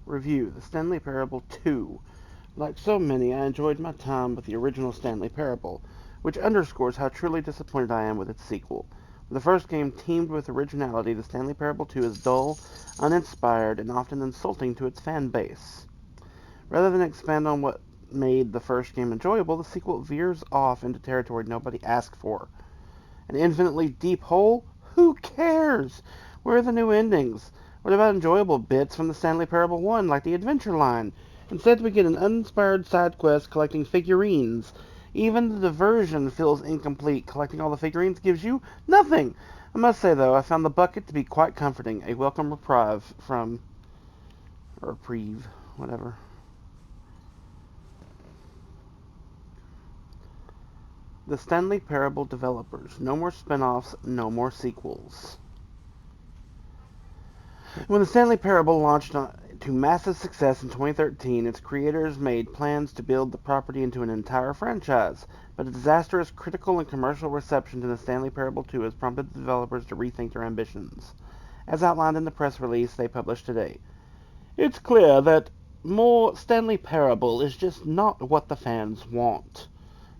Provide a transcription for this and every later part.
Review: The Stanley Parable 2. Like so many, I enjoyed my time with the original Stanley Parable, which underscores how truly disappointed I am with its sequel. When the first game teamed with originality, the Stanley Parable 2 is dull, uninspired, and often insulting to its fan base. Rather than expand on what made the first game enjoyable, the sequel veers off into territory nobody asked for. An infinitely deep hole? Who cares? Where are the new endings? What about enjoyable bits from the Stanley Parable 1, like the adventure line? Instead, we get an uninspired side quest collecting figurines. Even the diversion feels incomplete. Collecting all the figurines gives you nothing. I must say, though, I found the bucket to be quite comforting. A welcome reprieve, whatever. The Stanley Parable developers. No more spin-offs, no more sequels. When the Stanley Parable launched to massive success in 2013, its creators made plans to build the property into an entire franchise, but a disastrous critical and commercial reception to the Stanley Parable 2 has prompted the developers to rethink their ambitions. As outlined in the press release they published today, it's clear that more Stanley Parable is just not what the fans want,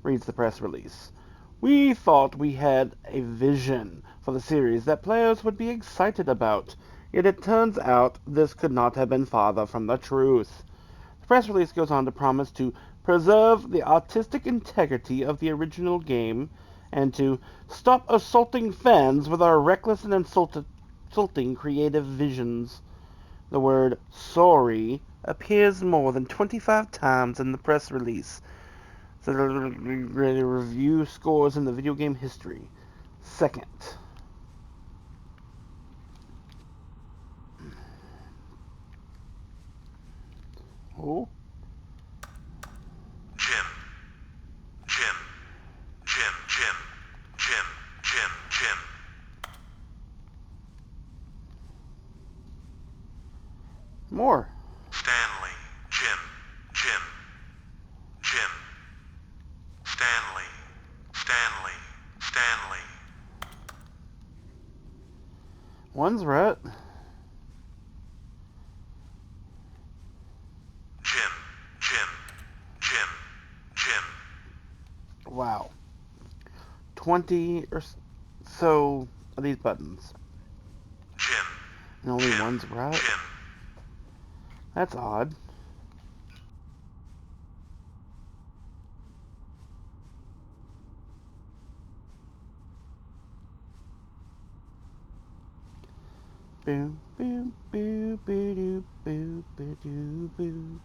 reads the press release. We thought we had a vision for the series that players would be excited about. Yet it turns out this could not have been farther from the truth. The press release goes on to promise to preserve the artistic integrity of the original game and to stop assaulting fans with our reckless and insulting creative visions. The word sorry appears more than 25 times in the press release. So the review scores in the video game history. Second. Oh. Jim. More. Stanley. Jim. Stanley. One's right. Jim. Wow. 20 or so of these buttons. Jim. And only one's right? Jim. That's odd. Boo, boo, boo, boo, doo, boo, boo, doo, boo.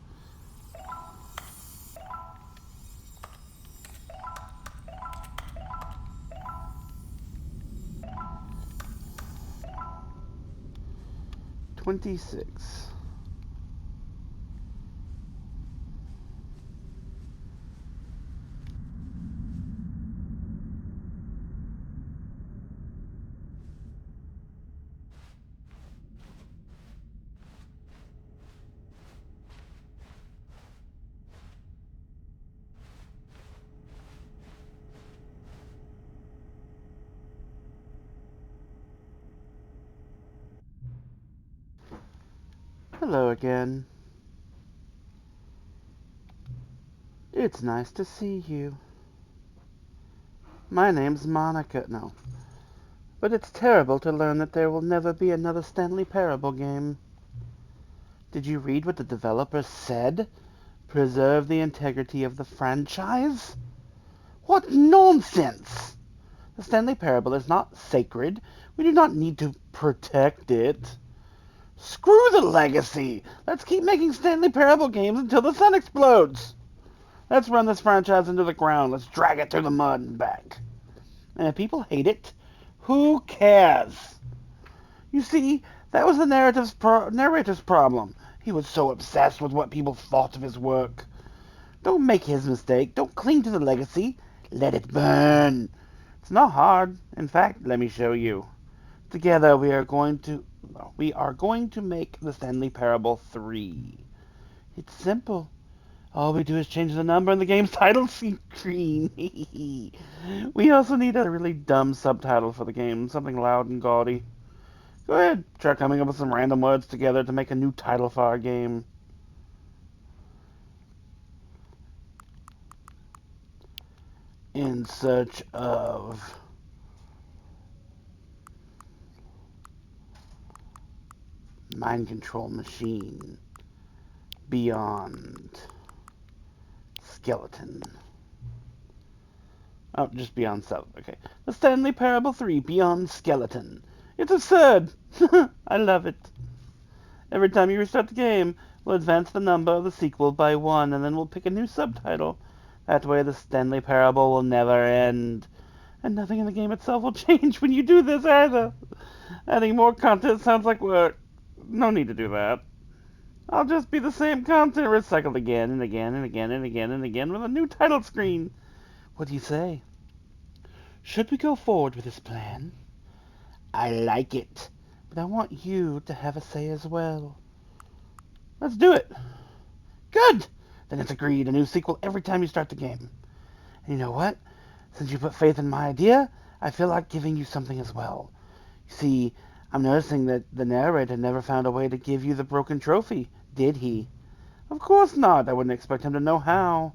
$26. Hello again. It's nice to see you. My name's Monica. No. But it's terrible to learn that there will never be another Stanley Parable game. Did you read what the developers said? Preserve the integrity of the franchise? What nonsense! The Stanley Parable is not sacred. We do not need to protect it. Screw the legacy! Let's keep making Stanley Parable games until the sun explodes! Let's run this franchise into the ground. Let's drag it through the mud and back. And if people hate it, who cares? You see, that was the narrator's problem. He was so obsessed with what people thought of his work. Don't make his mistake. Don't cling to the legacy. Let it burn. It's not hard. In fact, let me show you. Together we are going to We are going to make the Stanley Parable 3. It's simple. All we do is change the number in the game's title screen. We also need a really dumb subtitle for the game, something loud and gaudy. Go ahead, try coming up with some random words together to make a new title for our game. In search of mind control machine beyond skeleton. Oh, just beyond stuff. Okay. The Stanley Parable 3 Beyond Skeleton. It's absurd. I love it. Every time you restart the game, we'll advance the number of the sequel by 1, and then we'll pick a new subtitle. That way the Stanley Parable will never end. And nothing in the game itself will change when you do this either. Adding more content sounds like work. No need to do that. I'll just be the same content recycled again and again and again and again and again with a new title screen. What do you say? Should we go forward with this plan? I like it, but I want you to have a say as well. Let's do it. Good! Then it's agreed, a new sequel every time you start the game. And you know what? Since you put faith in my idea, I feel like giving you something as well. You see, I'm noticing that the narrator never found a way to give you the broken trophy, did he? Of course not. I wouldn't expect him to know how.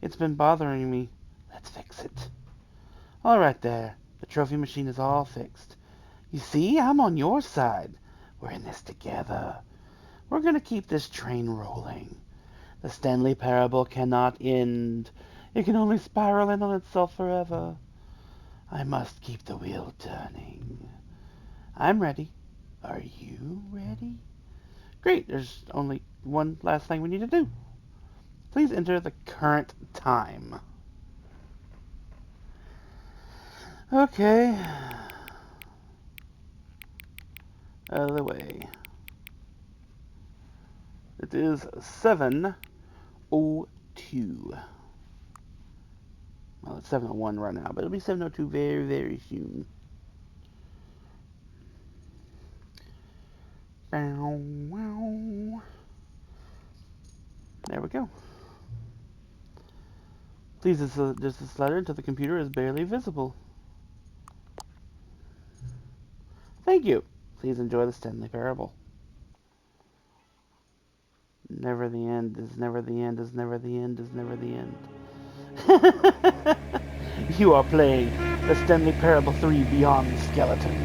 It's been bothering me. Let's fix it. All right there. The trophy machine is all fixed. You see, I'm on your side. We're in this together. We're going to keep this train rolling. The Stanley Parable cannot end. It can only spiral in on itself forever. I must keep the wheel turning. I'm ready. Are you ready? Great. There's only one last thing we need to do. Please enter the current time. Okay. Out of the way. It is 7:02. Well, it's 7:01 right now, but it'll be 7:02 very, very soon. There we go. Please, just this letter until the computer is barely visible. Thank you. Please enjoy the Stanley Parable. Never the end is never the end is never the end is never the end. You are playing the Stanley Parable 3 Beyond Skeleton.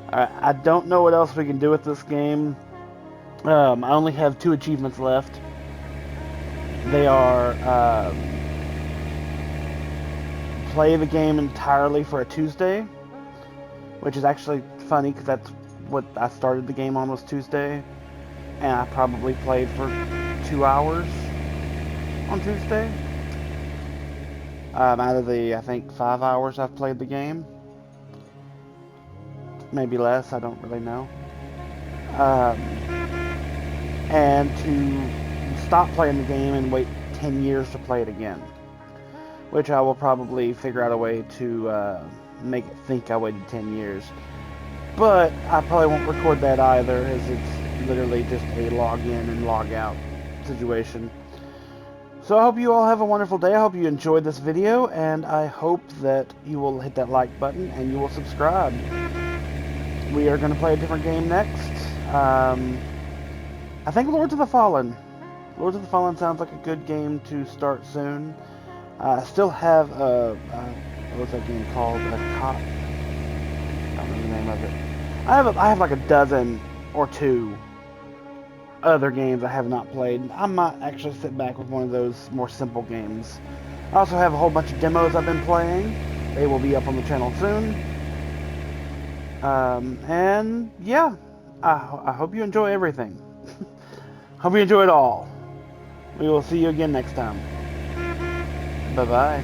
Alright, I don't know what else we can do with this game. I only have 2 achievements left. They are play the game entirely for a Tuesday, which is actually funny because that's what I started the game on, was Tuesday, and I probably played for 2 hours on Tuesday. Out of the, I think, 5 hours I've played the game. Maybe less, I don't really know. And to stop playing the game and wait 10 years to play it again. Which I will probably figure out a way to make it think I waited 10 years. But I probably won't record that either, as it's literally just a log in and log out situation. So I hope you all have a wonderful day. I hope you enjoyed this video, and I hope that you will hit that like button and you will subscribe. We are going to play a different game next. I think Lords of the Fallen. Lords of the Fallen sounds like a good game to start soon. I still have what was that game called? I don't remember the name of it. I have like a dozen or 2 other games I have not played. I might actually sit back with one of those more simple games. I also have a whole bunch of demos I've been playing. They will be up on the channel soon. And yeah, I hope you enjoy everything. Hope you enjoy it all. We will see you again next time. Bye-bye.